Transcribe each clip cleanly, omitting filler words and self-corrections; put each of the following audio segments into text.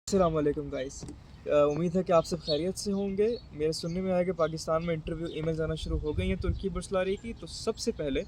अस्सलाम वालेकुम गाइस। उम्मीद है कि आप सब खैरियत से होंगे। मेरे सुनने में आया कि पाकिस्तान में इंटरव्यू ईमेल्स आना शुरू हो गई हैं तुर्की बुर्सलारी की। तो सबसे पहले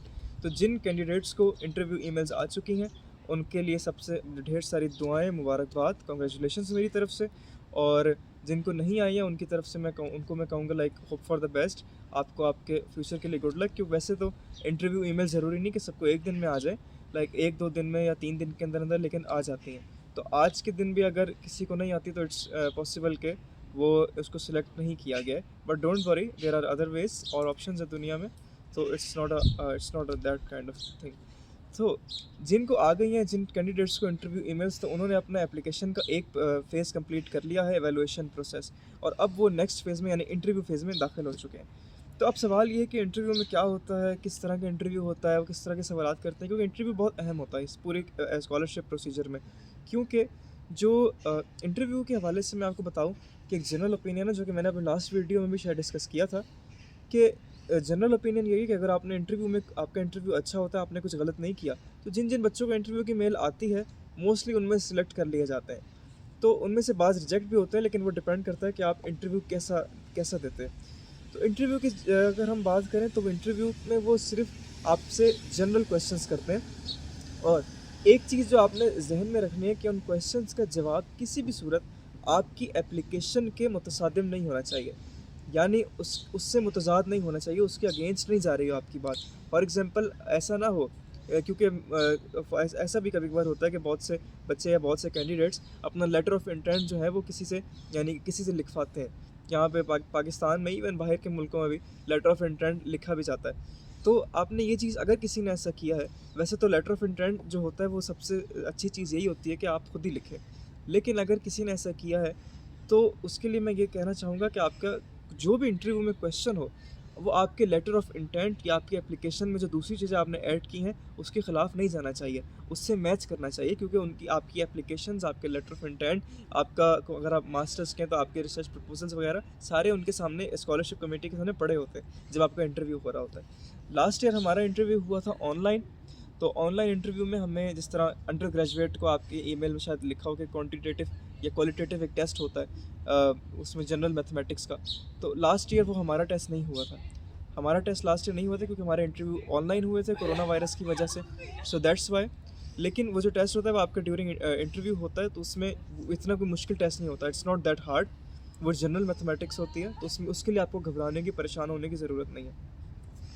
तो जिन कैंडिडेट्स को इंटरव्यू ईमेल्स आ चुकी हैं उनके लिए सबसे ढेर सारी दुआएं, मुबारकबाद, कांग्रेचुलेशंस मेरी तरफ से। और जिनको नहीं आई हैं उनकी तरफ से मैं कहूँगा like hope for the best. आपको आपके फ्यूचर के लिए गुड लक। क्योंकि वैसे तो इंटरव्यू ईमेल ज़रूरी नहीं कि सबको एक दिन में आ जाए, लाइक एक दो दिन में या 3 दिन के अंदर अंदर, लेकिन आ जाती हैं। तो आज के दिन भी अगर किसी को नहीं आती तो इट्स पॉसिबल के वो उसको सिलेक्ट नहीं किया गया है। But don't worry, there are other ways और ऑप्शंस है दुनिया में। तो it's not that kind of thing. तो जिनको आ गई हैं, जिन कैंडिडेट्स को इंटरव्यू ईमेल्स, तो उन्होंने अपना एप्लीकेशन का एक फ़ेज़ कंप्लीट कर लिया है, एवेलुएशन प्रोसेस। और अब वो नेक्स्ट फ़ेज़ में यानी इंटरव्यू फ़ेज़ में दाखिल हो चुके हैं। तो अब सवाल ये है कि इंटरव्यू में क्या होता है, किस तरह का इंटरव्यू होता है, वो किस तरह के सवालात करते हैं, क्योंकि इंटरव्यू बहुत अहम होता है इस पूरे स्कॉलरशिप प्रोसीजर में। क्योंकि जो इंटरव्यू के हवाले से मैं आपको बताऊं कि एक जनरल ओपिनियन है, जो कि मैंने अपने लास्ट वीडियो में भी शायद डिस्कस किया था, कि जनरल ओपिनियन यही है कि अगर आपने इंटरव्यू में आपका इंटरव्यू अच्छा होता है, आपने कुछ गलत नहीं किया, तो जिन जिन बच्चों को इंटरव्यू की मेल आती है मोस्टली उनमें सेलेक्ट कर लिए जाते हैं। तो उनमें से बाज़ रिजेक्ट भी होते हैं, लेकिन वो डिपेंड करता है कि आप इंटरव्यू कैसा कैसा देते हैं। तो इंटरव्यू की अगर हम बात करें तो वो इंटरव्यू में वो सिर्फ आपसे जनरल क्वेश्चंस करते हैं। और एक चीज़ जो आपने जहन में रखनी है कि उन क्वेश्चंस का जवाब किसी भी सूरत आपकी एप्लीकेशन के मुतसादिम नहीं होना चाहिए, यानी उससे मुतजाद नहीं होना चाहिए, उसके अगेंस्ट नहीं जा रही हो आपकी बात। फॉर एग्ज़ाम्पल ऐसा ना हो, क्योंकि ऐसा भी कभी कभार होता है कि बहुत से बच्चे या बहुत से कैंडिडेट्स अपना लेटर ऑफ इंटेंट जो है वो किसी से यानी किसी से लिखवाते हैं। यहाँ पे पाकिस्तान में, इवन बाहर के मुल्कों में भी लेटर ऑफ इंटेंट लिखा भी जाता है। तो आपने ये चीज़, अगर किसी ने ऐसा किया है, वैसे तो लेटर ऑफ इंटेंट जो होता है वो सबसे अच्छी चीज़ यही होती है कि आप खुद ही लिखें। लेकिन अगर किसी ने ऐसा किया है तो उसके लिए मैं ये कहना चाहूँगा कि आपका जो भी इंटरव्यू में क्वेश्चन हो, वो आपके लेटर ऑफ इंटेंट या आपकी एप्लीकेशन में जो दूसरी चीज़ें आपने ऐड की हैं उसके ख़िलाफ़ नहीं जाना चाहिए, उससे मैच करना चाहिए। क्योंकि उनकी आपकी एप्लीकेशंस, आपके लेटर ऑफ इंटेंट, आपका अगर आप मास्टर्स के हैं तो आपके रिसर्च प्रपोजल्स वगैरह सारे उनके सामने स्कॉलरशिप कमेटी के सामने पड़े होते हैं जब आपका इंटरव्यू हो रहा होता है। लास्ट ईयर हमारा इंटरव्यू हुआ था ऑनलाइन। तो ऑनलाइन इंटरव्यू में हमें, जिस तरह अंडर ग्रेजुएट को आपके ईमेल में शायद लिखा हो कि क्वांटिटेटिव या क्वालिटेटिव एक टेस्ट होता है उसमें जनरल मैथमेटिक्स का, तो लास्ट ईयर वो हमारा टेस्ट नहीं हुआ था। हमारा टेस्ट लास्ट ईयर नहीं हुआ था क्योंकि हमारे इंटरव्यू ऑनलाइन हुए थे कोरोना वायरस की वजह से। So that's why. लेकिन वो जो टेस्ट होता है वो आपका ड्यूरिंग इंटरव्यू होता है, तो उसमें इतना कोई मुश्किल टेस्ट नहीं होता, इट्स नॉट दैट हार्ड। वो जनरल मैथमेटिक्स होती है, तो उसमें उसके लिए आपको घबराने की, परेशान होने की ज़रूरत नहीं है।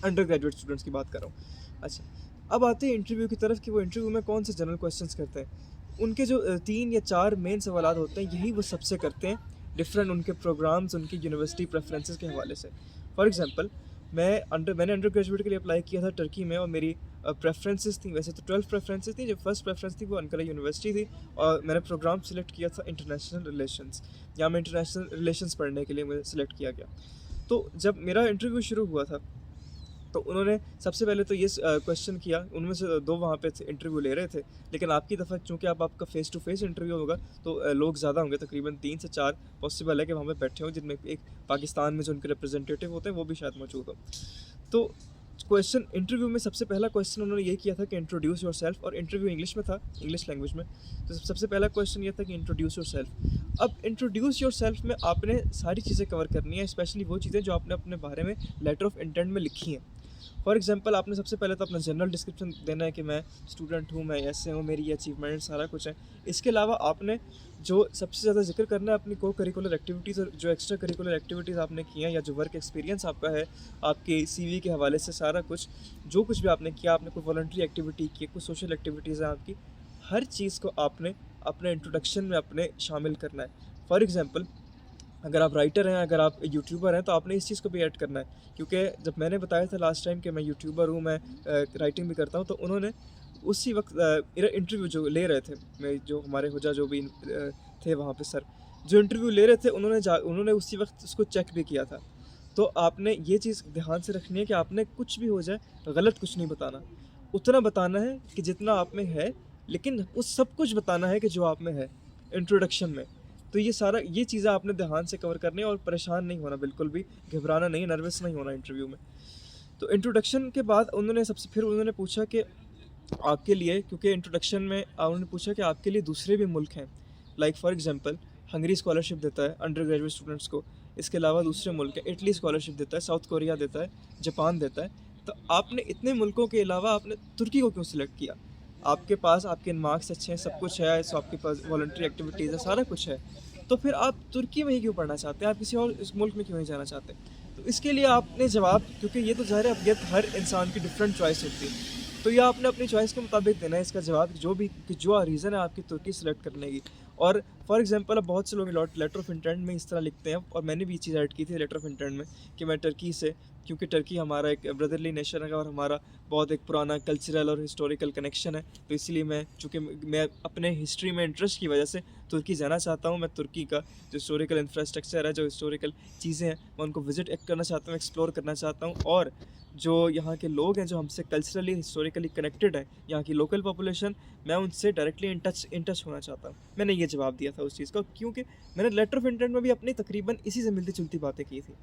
अंडर ग्रेजुएट स्टूडेंट्स की बात कर रहा हूँ। अच्छा, अब आते हैं इंटरव्यू की तरफ कि वो इंटरव्यू में कौन से जनरल क्वेश्चंस करते हैं। उनके जो 3 या 4 मेन सवाल होते हैं, यही वो सबसे करते हैं, डिफरेंट उनके प्रोग्राम्स, उनकी यूनिवर्सिटी प्रेफरेंसेस के हवाले से। फॉर एग्जांपल, मैंने अंडर ग्रेजुएट के लिए अप्लाई किया था टर्की में, और मेरी प्रेफरेंसेस थी, वैसे तो 12 प्रेफरेंसेस थी। जो फर्स्ट प्रेफरेंस थी वो अनकरा यूनिवर्सिटी थी, और मैंने प्रोग्राम सेलेक्ट किया था इंटरनेशनल रिलेशंस। यहाँ मैं इंटरनेशनल रिलेशंस पढ़ने के लिए मुझे सेलेक्ट किया गया। तो जब मेरा इंटरव्यू शुरू हुआ था तो उन्होंने सबसे पहले तो ये क्वेश्चन किया, उनमें से 2 वहाँ पे इंटरव्यू ले रहे थे, लेकिन आपकी दफ़ा चूँकि आपका फ़ेस टू फ़ेस इंटरव्यू होगा तो लोग ज़्यादा होंगे, तकरीबन 3 से 4 पॉसिबल है कि वहाँ पे बैठे हों, जिनमें एक पाकिस्तान में जो उनके रिप्रेजेंटेटिव होते हैं वो भी शायद मौजूद हो। तो क्वेश्चन इंटरव्यू में सबसे पहला क्वेश्चन उन्होंने ये किया था कि इंट्रोड्यूस योर सेल्फ, और इंटरव्यू इंग्लिश में था, इंग्लिश लैंग्वेज में। तो सबसे पहला क्वेश्चन ये था कि इंट्रोड्यूस योर सेल्फ। अब इंट्रोड्यूस योर सेल्फ में आपने सारी चीज़ें कवर करनी है, स्पेशली वो चीज़ें जो आपने अपने बारे में लेटर ऑफ इंटेंट में लिखी हैं। फॉर एग्जांपल, आपने सबसे पहले तो अपना जनरल डिस्क्रिप्शन देना है कि मैं स्टूडेंट हूँ, मैं ऐसे हूँ, मेरी ये अचीवमेंट सारा कुछ है। इसके अलावा आपने जो सबसे ज़्यादा जिक्र करना है अपनी को करिकुलर एक्टिविटीज़, और जो एक्स्ट्रा करिकुलर एक्टिविटीज़ आपने की हैं, या जो वर्क एक्सपीरियंस आपका है आपके सीवी के हवाले से, सारा कुछ जो कुछ भी आपने किया, आपने कोई वॉलंटरी एक्टिविटी की, कोई सोशल एक्टिविटीज़ हैं आपकी, हर चीज़ को आपने अपने इंट्रोडक्शन में अपने शामिल करना है। फॉर एग्ज़ाम्पल, अगर आप राइटर हैं, अगर आप यूट्यूबर हैं, तो आपने इस चीज़ को भी ऐड करना है। क्योंकि जब मैंने बताया था लास्ट टाइम कि मैं यूट्यूबर हूँ, मैं राइटिंग भी करता हूँ, तो उन्होंने उसी वक्त मेरा इंटरव्यू जो ले रहे थे, मैं जो हमारे हुजा जो भी थे वहाँ पे सर, जो इंटरव्यू ले रहे थे, उन्होंने उसी वक्त उसको चेक भी किया था। तो आपने ये चीज़ ध्यान से रखनी है कि आपने कुछ भी हो जाए, गलत कुछ नहीं बताना। उतना बताना है कि जितना आप में है, लेकिन उस सब कुछ बताना है कि जो आप में है इंट्रोडक्शन में। तो ये चीज़ें आपने ध्यान से कवर करनी है, और परेशान नहीं होना, बिल्कुल भी घबराना नहीं, नर्वस नहीं होना इंटरव्यू में। तो इंट्रोडक्शन के बाद उन्होंने पूछा कि आपके लिए, क्योंकि इंट्रोडक्शन में उन्होंने पूछा कि आपके लिए दूसरे भी मुल्क हैं। Like for example, Hungary scholarship देता है अंडर ग्रेजुएट स्टूडेंट्स को। इसके अलावा दूसरे मुल्क है, इटली स्कॉलरशिप देता है, साउथ कोरिया देता है, जापान देता है। तो आपने इतने मुल्कों के अलावा आपने तुर्की को क्यों सिलेक्ट किया? आपके पास आपके मार्क्स अच्छे हैं, सब कुछ है, सो आपके पास वॉलंटरी एक्टिविटीज़ है, सारा कुछ है। तो फिर आप तुर्की में ही क्यों पढ़ना चाहते हैं? आप किसी और इस मुल्क में क्यों नहीं जाना चाहते? तो इसके लिए आपने जवाब, क्योंकि ये तो ज़ाहिर है अब ये हर इंसान की डिफरेंट चॉइस होती है, तो ये आपने अपनी चॉइस के मुताबिक देना है इसका जवाब, जो भी कि जो रीज़न है आपकी तुर्की सेलेक्ट करने की। और फॉर एग्जांपल अब बहुत से लोग लेटर ऑफ इंटेंट में इस तरह लिखते हैं, और मैंने भी ये चीज़ ऐड की थी लेटर ऑफ इंटेंट में, कि मैं टर्की से, क्योंकि टर्की हमारा एक ब्रदरली नेशन है और हमारा बहुत एक पुराना कल्चरल और हिस्टोरिकल कनेक्शन है, तो इसलिए मैं, चूँकि मैं अपने हिस्ट्री में इंटरेस्ट की वजह से तुर्की जाना चाहता हूँ। मैं तुर्की का जो हिस्टोरिकल इंफ्रास्ट्रक्चर है, जो हिस्टोरिकल चीज़ें हैं, मैं उनको विजिट करना चाहता हूँ, एक्सप्लोर करना चाहता हूँ। और जो यहाँ के लोग हैं, जो हमसे कल्चरली हिस्टोरिकली कनेक्टेड है, यहाँ की लोकल पॉपुलेशन, मैं उनसे डायरेक्टली इन टच होना चाहता हूँ। मैंने ये जवाब दिया था उस चीज़ का, क्योंकि मैंने लेटर ऑफ इंटेंट में भी अपनी तकरीबन इसी से मिलती जुलती बातें की थी।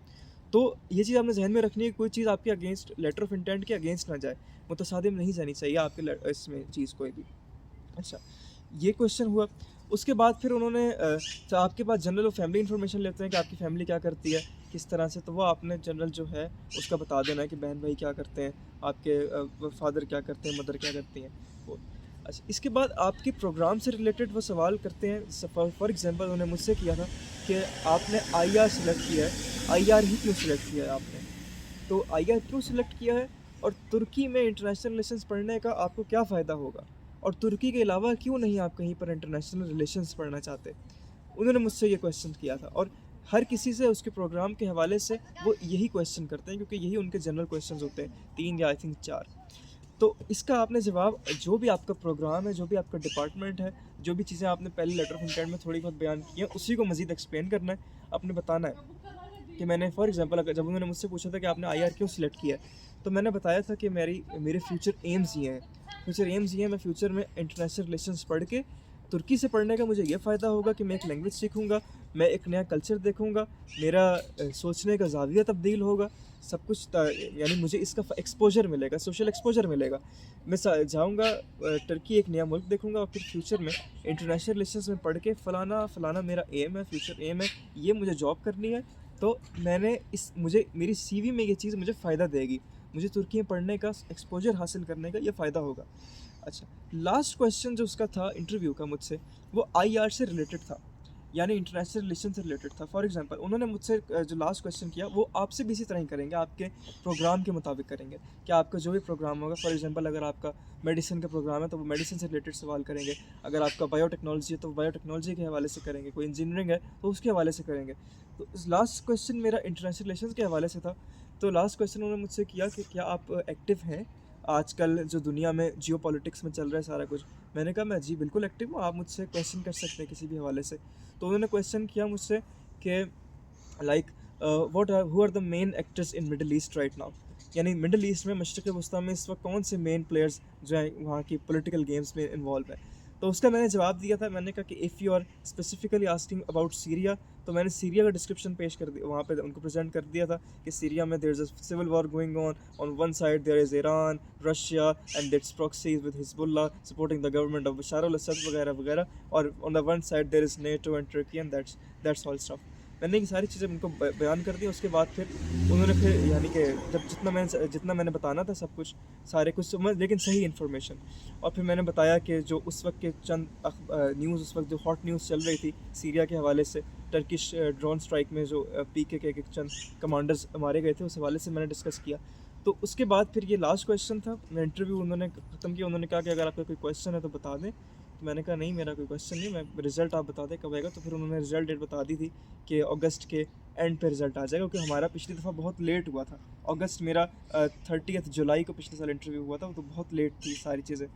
तो ये चीज़ आपने जहन में रखनी है, कोई चीज़ आपके अगेंस्ट, लेटर ऑफ इंटेंट के अगेंस्ट ना जाए, मुतसादिम नहीं जानी चाहिए आपके इसमें चीज़ कोई भी। अच्छा, ये क्वेश्चन हुआ। उसके बाद फिर उन्होंने तो आपके पास जनरल और फैमिली इन्फॉर्मेशन लेते हैं कि आपकी फैमिली क्या करती है, किस तरह से, तो वो आपने जनरल जो है उसका बता देना है कि बहन भाई क्या करते हैं, आपके फादर क्या करते हैं, मदर क्या करती हैं वो। अच्छा, इसके बाद आपके प्रोग्राम से रिलेटेड वो सवाल करते हैं। फॉर एग्जांपल उन्होंने मुझसे किया था कि आपने आईआर सेलेक्ट किया है, आईआर ही क्यों सिलेक्ट किया है आपने? तो आईआर क्यों सिलेक्ट किया है, और तुर्की में इंटरनेशनल रिलेशंस पढ़ने का आपको क्या फ़ायदा होगा, और तुर्की के अलावा क्यों नहीं आप कहीं पर इंटरनेशनल रिलेशंस पढ़ना चाहते? उन्होंने मुझसे ये क्वेश्चन किया था, और हर किसी से उसके प्रोग्राम के हवाले से वो यही क्वेश्चन करते हैं, क्योंकि यही उनके जनरल क्वेश्चंस होते हैं, 3 या आई थिंक 4। तो इसका आपने जवाब, जो भी आपका प्रोग्राम है, जो भी आपका डिपार्टमेंट है, जो भी चीज़ें आपने पहले लेटर ऑफ इंटेंट में थोड़ी बहुत बयान की हैं, उसी को मज़ीद एक्सप्लेन करना है, आपने बताना है कि मैंने फॉर एग्जांपल, अगर जब उन्होंने मुझसे पूछा था कि आपने आईआर क्यों सिलेक्ट किया है, तो मैंने बताया था कि मेरे फ्यूचर एम्स ये हैं, मैं फ्यूचर में इंटरनेशनल रिलेशंस पढ़ के, तुर्की से पढ़ने का मुझे ये फ़ायदा होगा कि मैं एक लैंग्वेज सीखूंगा, मैं एक नया कल्चर देखूंगा, मेरा सोचने का ज़ाविया तब्दील होगा, सब कुछ यानी मुझे इसका एक्सपोजर मिलेगा, सोशल एक्सपोजर मिलेगा। मैं जाऊंगा टर्की, एक नया मुल्क देखूंगा, और फिर फ्यूचर में इंटरनेशनल रिलेशंस में पढ़ के फ़लाना फ़लाना मेरा एम है, फ्यूचर एम है, ये मुझे जॉब करनी है। तो मुझे मेरी सीवी में ये चीज़ मुझे फ़ायदा देगी, मुझे तुर्की में पढ़ने का एक्सपोजर हासिल करने का ये फ़ायदा होगा। अच्छा, लास्ट क्वेश्चन जो उसका था इंटरव्यू का मुझसे, वो आईआर से रिलेटेड था, यानी इंटरनेशनल रिलेशन से रिलेटेड था। फॉर एग्जांपल उन्होंने मुझसे जो लास्ट क्वेश्चन किया, वो आपसे भी इसी तरह ही करेंगे, आपके प्रोग्राम के मुताबिक करेंगे कि आपका जो भी प्रोग्राम होगा। फॉर एग्जांपल अगर आपका मेडिसिन का प्रोग्राम है तो वो मेडिसिन से रिलेटेड सवाल करेंगे, अगर आपका बायोटेक्नोलॉजी है तो बायोटेक्नोलॉजी के हवाले से करेंगे, कोई इंजीनियरिंग है तो उसके हवाले से करेंगे। तो लास्ट क्वेश्चन मेरा इंटरनेशनल रिलेशन के हवाले से था। तो लास्ट क्वेश्चन उन्होंने मुझसे किया कि क्या आप एक्टिव हैं आजकल जो दुनिया में जियो पॉलिटिक्स में चल रहा है सारा कुछ? मैंने कहा मैं जी बिल्कुल एक्टिव हूँ, आप मुझसे क्वेश्चन कर सकते हैं किसी भी हवाले से। तो उन्होंने क्वेश्चन किया मुझसे कि like who are the main actors in Middle East right now, यानी मिडल ईस्ट में, मशरक़ वस्ती में इस वक्त कौन से मेन प्लेयर्स जो हैं वहाँ की पॉलिटिकल गेम्स में इन्वॉल्व है। तो उसका मैंने जवाब दिया था, मैंने कहा कि if you are specifically asking about Syria, तो मैंने सीरिया का डिस्क्रिप्शन पेश कर दिया, वहाँ पे उनको प्रेजेंट कर दिया था कि सीरिया में there is a civil war going on one side there is Iran, Russia and its proxies with Hezbollah supporting the government of Bashar al Assad वगैरह वगैरह, और on the one side there is NATO and Turkey and that's all stuff. मैंने ये सारी चीज़ें उनको बयान कर दी। उसके बाद फिर उन्होंने फिर यानी कि जब जितना मैंने बताना था सब कुछ, सारे कुछ लेकिन सही इन्फॉर्मेशन, और फिर मैंने बताया कि जो उस वक्त के चंद न्यूज़, उस वक्त जो हॉट न्यूज़ चल रही थी सीरिया के हवाले से, टर्किश ड्रोन स्ट्राइक में जो पीके के चंद कमांडर्स मारे गए थे, उस हवाले से मैंने डिस्कस किया। तो उसके बाद फिर ये लास्ट क्वेश्चन था, इंटरव्यू उन्होंने ख़त्म किया। उन्होंने कहा कि अगर आपका कोई क्वेश्चन है तो बता दें। तो मैंने कहा नहीं, मेरा कोई क्वेश्चन नहीं, मैं रिज़ल्ट आप बता दें कब आएगा। तो फिर उन्होंने रिज़ल्ट डेट बता दी थी कि अगस्त के एंड पे रिज़ल्ट आ जाएगा, क्योंकि हमारा पिछली दफ़ा बहुत लेट हुआ था। अगस्त मेरा 30 जुलाई को पिछले साल इंटरव्यू हुआ था, तो बहुत लेट थी सारी चीज़ें।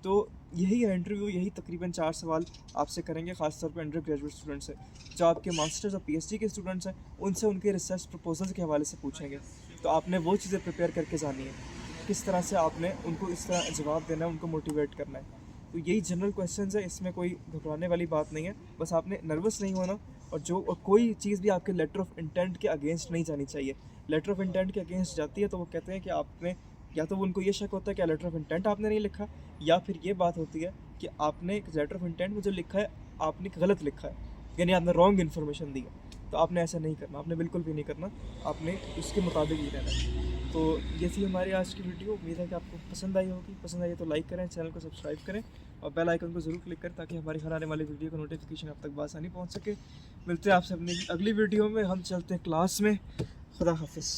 तो यही है इंटरव्यू, यही तकरीबन 4 सवाल आपसे करेंगे, ख़ासतौर पर अंडर ग्रेजुएट स्टूडेंट से। जो आपके मास्टर्स और पीएचडी के स्टूडेंट्स हैं, उनसे उनके रिसर्च प्रपोजल्स के हवाले से पूछेंगे। तो आपने वो चीज़ें प्रिपेयर करके जानी है, किस तरह से आपने उनको इस तरह जवाब देना है, उनको मोटिवेट करना है। तो यही जनरल क्वेश्चंस है, इसमें कोई घबराने वाली बात नहीं है। बस आपने नर्वस नहीं होना, और कोई चीज़ भी आपके लेटर ऑफ इंटेंट के अगेंस्ट नहीं जानी चाहिए। लेटर ऑफ इंटेंट के अगेंस्ट जाती है तो वो कहते हैं कि आपने, या तो उनको ये शक होता है कि लेटर ऑफ इंटेंट आपने नहीं लिखा, या फिर ये बात होती है कि आपने एक लेटर ऑफ इंटेंट में जो लिखा है आपने गलत लिखा है। यानी आपने रॉन्ग इन्फॉर्मेशन दी है। तो आपने ऐसा नहीं करना, आपने बिल्कुल भी नहीं करना, आपने उसके मुताबिक ही रहना है। तो ये थी हमारी आज की वीडियो। उम्मीद है कि आपको पसंद आई होगी। पसंद आई तो लाइक करें, चैनल को सब्सक्राइब करें और बेल आइकन को ज़रूर क्लिक करें ताकि हमारी हर आने वाली वीडियो का नोटिफिकेशन आप तक बआसानी पहुँच सके। मिलते हैं आपसे अपनी अगली वीडियो में। हम चलते हैं क्लास में। खुदा हाफिज़।